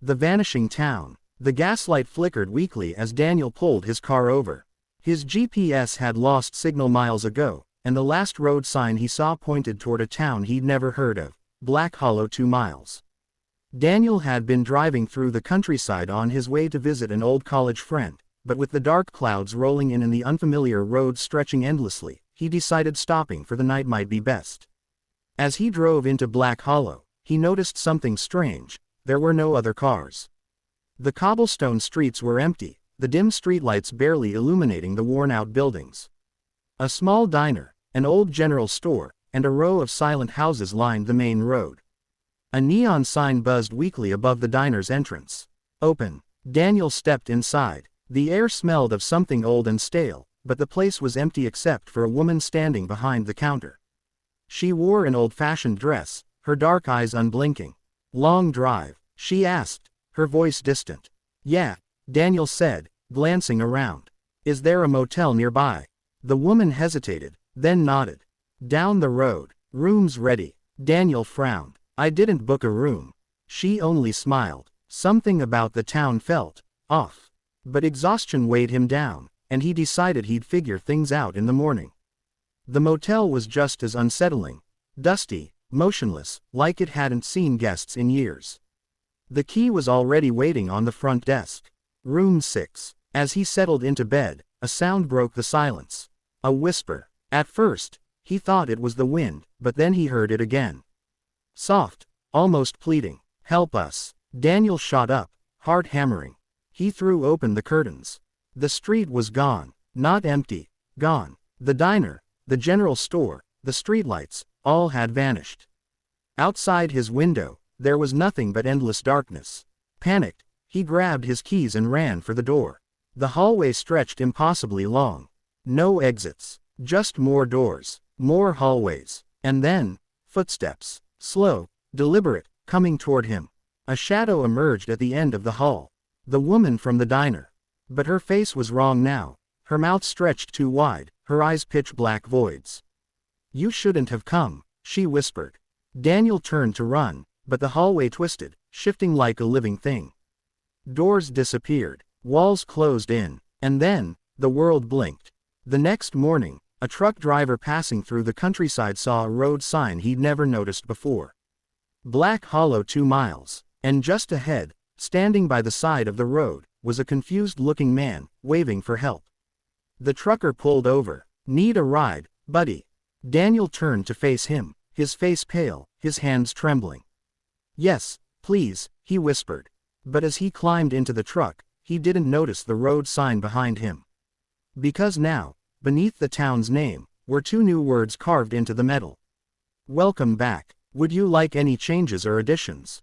The vanishing town. The gaslight flickered weakly as Daniel pulled his car over. His GPS had lost signal miles ago, and the last road sign he saw pointed toward a town he'd never heard of, Black Hollow 2 miles. Daniel had been driving through the countryside on his way to visit an old college friend, but with the dark clouds rolling in and the unfamiliar road stretching endlessly, he decided stopping for the night might be best. As he drove into Black Hollow, he noticed something strange. There were no other cars. The cobblestone streets were empty, the dim streetlights barely illuminating the worn-out buildings. A small diner, an old general store, and a row of silent houses lined the main road. A neon sign buzzed weakly above the diner's entrance. Open. Daniel stepped inside. The air smelled of something old and stale, but the place was empty except for a woman standing behind the counter. She wore an old-fashioned dress, her dark eyes unblinking. "Long drive?" she asked, her voice distant. "Yeah," Daniel said, glancing around. "Is there a motel nearby?" The woman hesitated, then nodded. "Down the road. Rooms ready." Daniel frowned. "I didn't book a room." She only smiled. Something about the town felt off. But exhaustion weighed him down, and he decided he'd figure things out in the morning. The motel was just as unsettling. Dusty, motionless, like it hadn't seen guests in years. The key was already waiting on the front desk. Room 6. As he settled into bed, a sound broke the silence. A whisper. At first, he thought it was the wind, but then he heard it again. Soft, almost pleading. "Help us." Daniel shot up, heart hammering. He threw open the curtains. The street was gone. Not empty. Gone. The diner, the general store, the streetlights, all had vanished. Outside his window, there was nothing but endless darkness. Panicked, he grabbed his keys and ran for the door. The hallway stretched impossibly long. No exits. Just more doors. More hallways. And then, footsteps. Slow, deliberate, coming toward him. A shadow emerged at the end of the hall. The woman from the diner. But her face was wrong now. Her mouth stretched too wide, her eyes pitch black voids. "You shouldn't have come," she whispered. Daniel turned to run, but the hallway twisted, shifting like a living thing. Doors disappeared, walls closed in, and then, the world blinked. The next morning, a truck driver passing through the countryside saw a road sign he'd never noticed before. Black Hollow 2 miles. And just ahead, standing by the side of the road, was a confused-looking man, waving for help. The trucker pulled over. "Need a ride, buddy?" Daniel turned to face him, his face pale, his hands trembling. "Yes, please," he whispered. But as he climbed into the truck, he didn't notice the road sign behind him. Because now, beneath the town's name, were 2 new words carved into the metal. "Welcome back. Would you like any changes or additions?"